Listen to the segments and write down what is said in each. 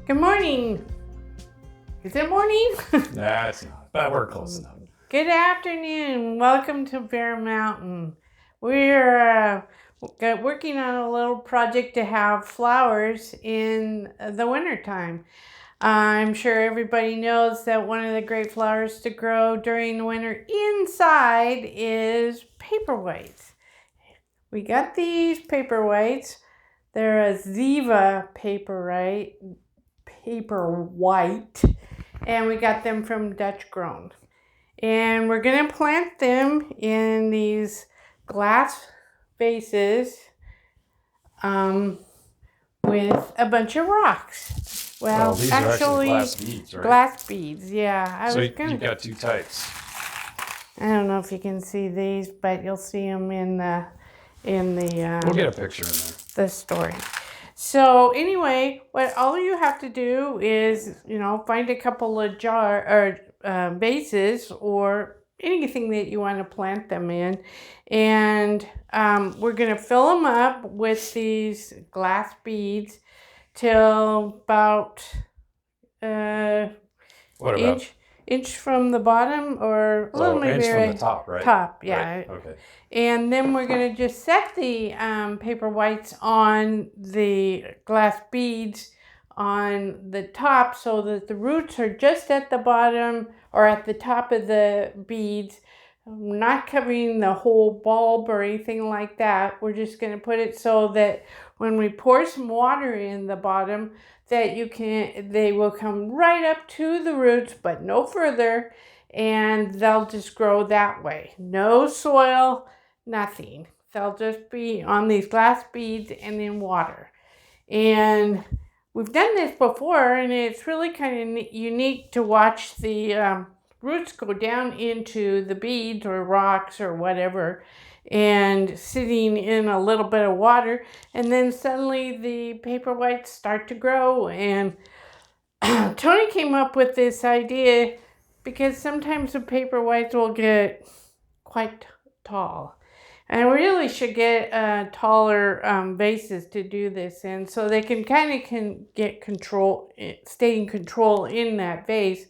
Good morning. Is it morning? Nah, it's not, but we're close enough. Good afternoon. Welcome to Bear Mountain. We're working on a little project to have flowers in the wintertime. I'm sure everybody knows that one of the great flowers to grow during the winter inside is paperwhites. We got these paperwhites. They're a Ziva paperwhite, and we got them from Dutch Grown. And we're going to plant them in these glass vases with a bunch of rocks. Well, these are actually glass beads, right? Glass beads, yeah. So you've got two types. I don't know if you can see these, but you'll see them in the We'll get a picture in there. The story. So anyway, what all you have to do is, find a couple of vases or anything that you want to plant them in, and we're going to fill them up with these glass beads till about inch from the bottom, or a little maybe inch from the top, right? Top, yeah. Right. Okay. And then we're going to just set the paper whites on the glass beads on the top so that the roots are just at the bottom or at the top of the beads, not covering the whole bulb or anything like that. We're just going to put it so that when we pour some water in the bottom, that they will come right up to the roots, but no further, and they'll just grow that way. No soil, nothing. They'll just be on these glass beads and in water. And we've done this before, and it's really kind of unique to watch the roots go down into the beads or rocks or whatever, and sitting in a little bit of water, and then suddenly the paper whites start to grow. And Tony came up with this idea because sometimes the paper whites will get quite tall, and we really should get taller vases to do this in, so they can get control, stay in control in that vase.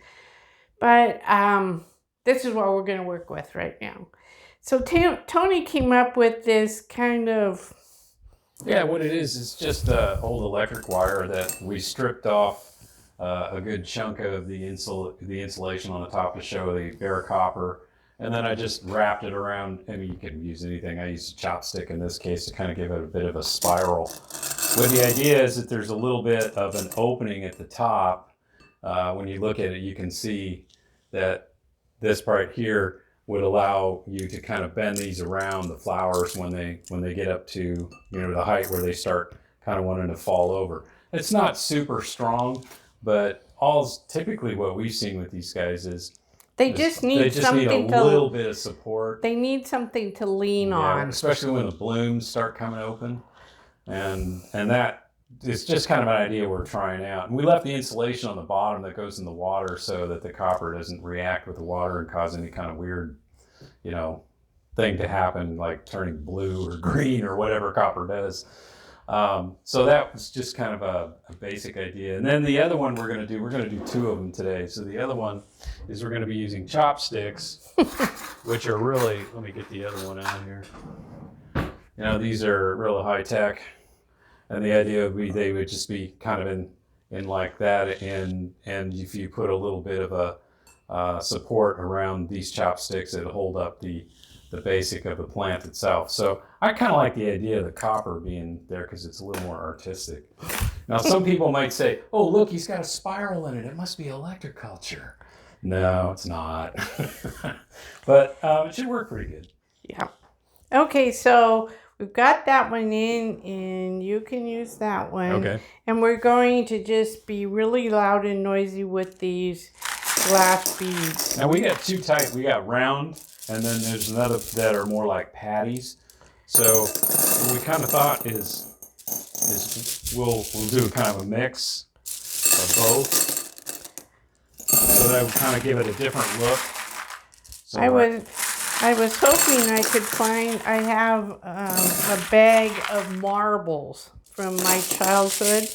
But this is what we're going to work with right now. So Tony came up with this kind of... Yeah, what it is just old electric wire that we stripped off a good chunk of the insulation on the top to show the bare copper. And then I just wrapped it around. I mean, you can use anything. I used a chopstick in this case to kind of give it a bit of a spiral. But the idea is that there's a little bit of an opening at the top. When you look at it, you can see that this part here would allow you to kind of bend these around the flowers when they get up to the height where they start kind of wanting to fall over. It's not super strong, but typically what we've seen with these guys is they just need a little bit of support. They need something to lean on, especially when the blooms start coming open, and that. It's just kind of an idea we're trying out. And we left the insulation on the bottom that goes in the water so that the copper doesn't react with the water and cause any kind of weird, thing to happen, like turning blue or green or whatever copper does. So that was just kind of a basic idea. And then the other one we're going to do two of them today. So the other one is we're going to be using chopsticks, which are really, let me get the other one out here. These are really high tech. And the idea would be they would just be kind of in like that, and if you put a little bit of a support around these chopsticks, it'll hold up the basic of the plant itself. So I kind of like the idea of the copper being there because it's a little more artistic. Now some people might say, "Oh, look, he's got a spiral in it. It must be electroculture." No, it's not. But it should work pretty good. Yeah. Okay, so we've got that one in, and you can use that one. Okay. And we're going to just be really loud and noisy with these glass beads. Now we got two types. We got round, and then there's another that are more like patties. So what we kind of thought is we'll do kind of a mix of both. So that would kind of give it a different look. So I was hoping I could find, I have a bag of marbles from my childhood,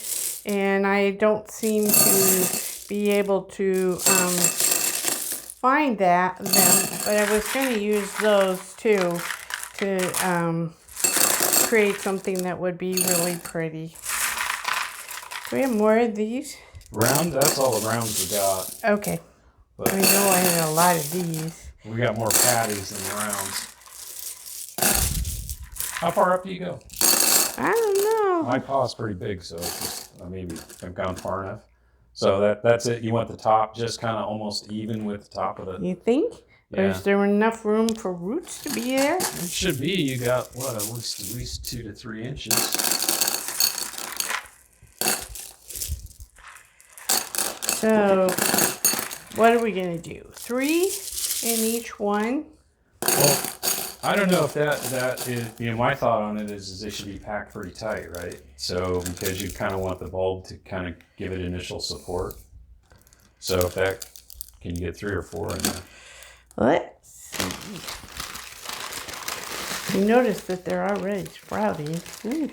and I don't seem to be able to find them, but I was going to use those too to create something that would be really pretty. Do we have more of these? Round? That's all the rounds we got. Okay. But I know I had a lot of these. We got more patties than rounds. How far up do you go? I don't know. My paw's pretty big, so it's just, maybe I've gone far enough. So that's it. You want the top just kind of almost even with the top of it. You think? Yeah. Or is there enough room for roots to be there? It should be. You got what? At least 2 to 3 inches. So, what are we gonna do? 3 in each one? Well, I don't know if that is, my thought on it is they should be packed pretty tight, right? So, because you kind of want the bulb to kind of give it initial support. So if that, can you get 3 or 4 in there? Let's see. You notice that they're already sprouting. Ooh.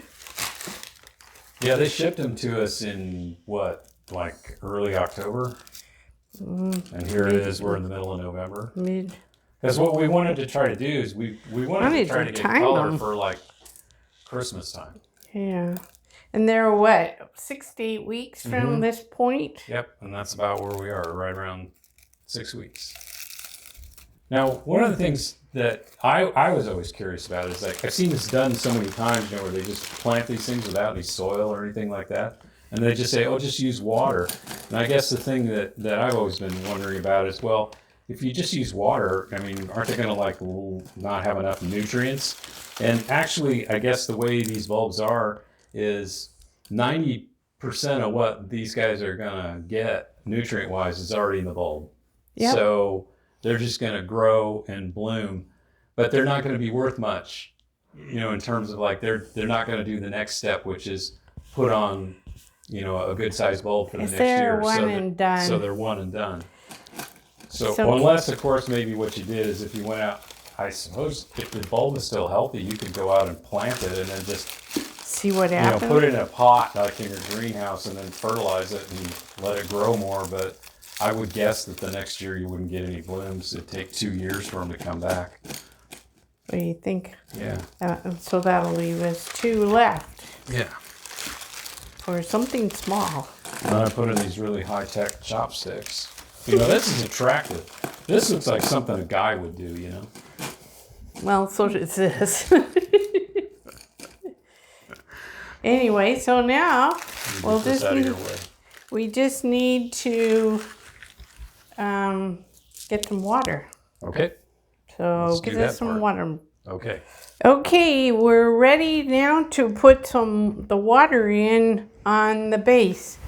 Yeah, they shipped them to us in what, like early October? And here it is, we're in the middle of November. Mid. Because what we wanted to try to do is we wanted to try to get color for like Christmas time. Yeah. And they're what, 6 to 8 weeks from this point? Yep, and that's about where we are, right around 6 weeks. Now, one of the things that I was always curious about is, like, I've seen this done so many times, where they just plant these things without any soil or anything like that. And they just say, oh, just use water. And I guess the thing that I've always been wondering about is, well, if you just use water, I mean, aren't they going to not have enough nutrients? And actually, I guess the way these bulbs are is 90% of what these guys are going to get nutrient-wise is already in the bulb. Yep. So they're just going to grow and bloom, but they're not going to be worth much, in terms of, like, they're not going to do the next step, which is put on, a good sized bulb for the next year. So they're one and done. So unless, of course, maybe what you did is if you went out, I suppose if the bulb is still healthy, you could go out and plant it and then just see what happens. Put it in a pot like in your greenhouse and then fertilize it and let it grow more. But I would guess that the next year you wouldn't get any blooms. It'd take 2 years for them to come back. What do you think? Yeah. So that'll leave us 2 left. Yeah. For something small. And then I put in these really high-tech chopsticks. This is attractive. This looks like something a guy would do, Well, so does this. Anyway, so now we just need to get some water. Okay. So give us some water. Okay. Okay, we're ready now to put the water in on the base.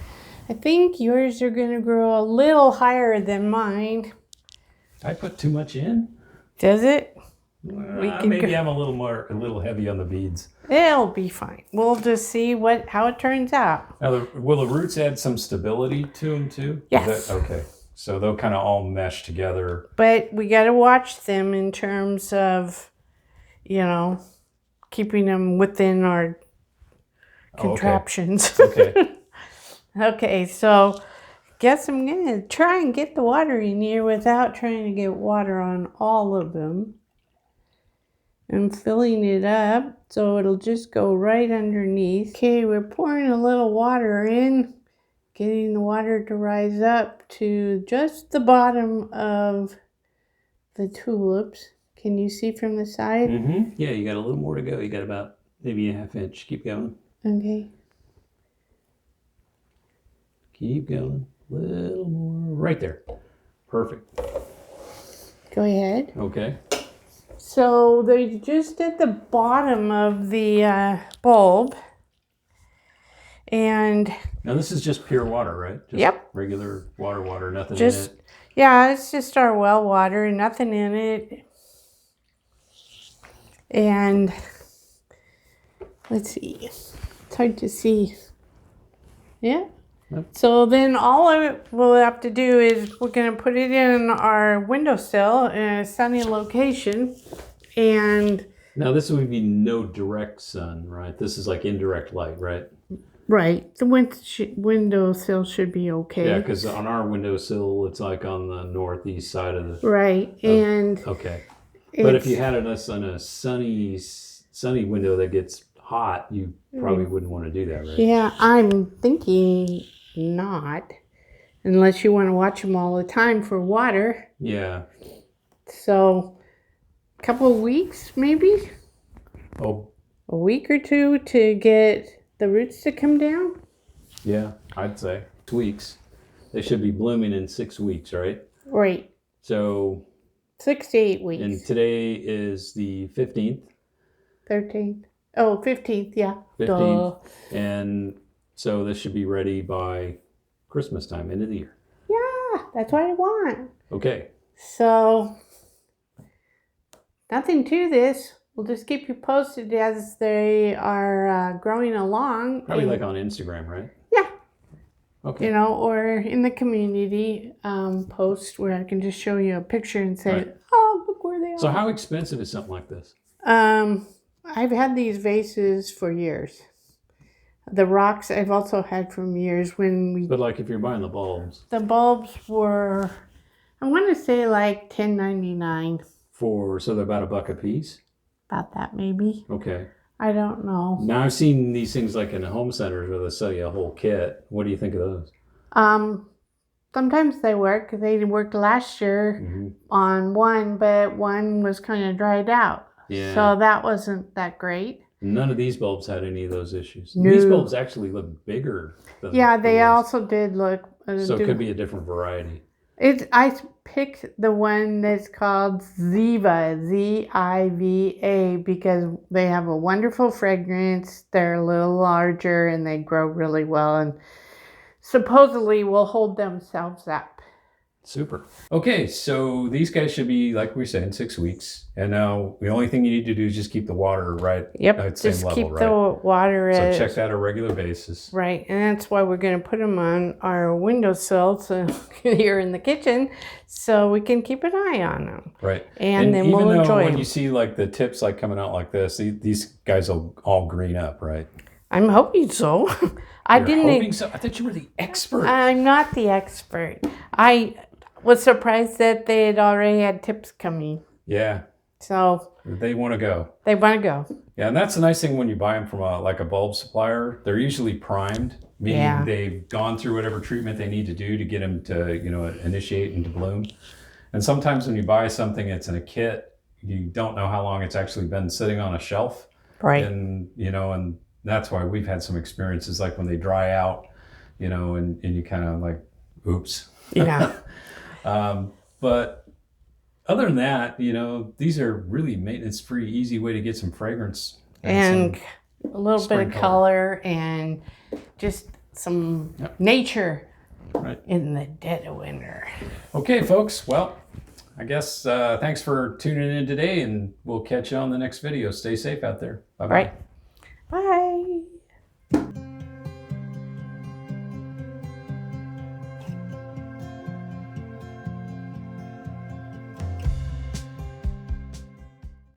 I think yours are going to grow a little higher than mine. I put too much in? Does it? Maybe I'm a little heavy on the beads. It'll be fine. We'll just see how it turns out. Now, will the roots add some stability to them too? Yes. Okay. So they'll kind of all mesh together. But we got to watch them in terms of, keeping them within our contraptions. Okay. Okay, so guess I'm going to try and get the water in here without trying to get water on all of them. I'm filling it up so it'll just go right underneath. Okay, we're pouring a little water in, getting the water to rise up to just the bottom of the tulips. Can you see from the side? Mm-hmm. Yeah, you got a little more to go. You got about maybe a ½ inch. Keep going. Okay. Keep going. A little more. Right there. Perfect. Go ahead. Okay. So they're just at the bottom of the bulb. And now this is just pure water, right? Just yep. Regular water, nothing in it. Yeah, it's just our well water, nothing in it. And let's see. It's hard to see. Yeah. Yep. So then all we'll have to do is we're going to put it in our windowsill in a sunny location. And now this would be no direct sun, right? This is like indirect light, right? Right. The windowsill should be okay. Yeah, because on our windowsill, it's like on the northeast side of the. Right. And Okay. But if you it's- had it on a sunny window that gets hot, you probably wouldn't want to do that, right? yeah, I'm thinking not, unless you want to watch them all the time for water. Yeah. So, a couple of weeks, maybe Oh, a week or two to get the roots to come down. yeah, I'd say 6 weeks. They should be blooming in 6 weeks, right? Right. So, 6 to 8 and weeks. today is the 15th. 13th. Oh, 15th, yeah. 15th. And so this should be ready by Christmas time, end of the year. Yeah, that's what I want. Okay. So, nothing to this. We'll just keep you posted as they are growing along. Probably and, like on Instagram, right? yeah, Okay. you know, or in the community post where I can just show you a picture and say, Right. oh, look where they So are. how expensive is something like this? I've had these vases for years. The rocks I've also had from years when we. But like if you're buying the bulbs The bulbs were, I want to say like $10.99. so they're about $1 a piece. About that maybe. Okay. I don't know. Now I've seen these things like in the home centers where they sell you a whole kit. What do you think of those? Sometimes they work. They worked last year on one, but one was kind of dried out. Yeah. So that wasn't that great. None of these bulbs had any of those issues. No. These bulbs actually look bigger than Yeah, the they ones. also did look. So it could be a different variety. I picked the one that's called Ziva, Z-I-V-A, because they have a wonderful fragrance. They're a little larger and they grow really well and supposedly will hold themselves up. Super. Okay, so these guys should be, like we said, in 6 weeks. And now the only thing you need to do is just keep the water right Yep, at the same just level, keep right? the water So at... check that on a regular basis. Right, and that's why we're going to put them on our windowsill here in the kitchen so we can keep an eye on them. Right. And then even we'll though enjoy when them. you see like the tips like coming out like this, these guys will all green up, right? I'm hoping so. You're hoping so? I thought you were the expert. I'm not the expert. I was surprised that they had already had tips coming. Yeah. So They want to go. they want to go. Yeah, and that's the nice thing when you buy them from a bulb supplier. They're usually primed, meaning they've gone through whatever treatment they need to do to get them to, initiate and to bloom. And sometimes when you buy something that's in a kit, you don't know how long it's actually been sitting on a shelf. Right. And, and that's why we've had some experiences like when they dry out, and you kind of like, oops. Yeah. But other than that, these are really maintenance-free, easy way to get some fragrance. And a little bit spring of color and just some nature in the dead of winter. Okay, folks. Well, I guess thanks for tuning in today, and we'll catch you on the next video. Stay safe out there. Bye-bye. Right. Bye.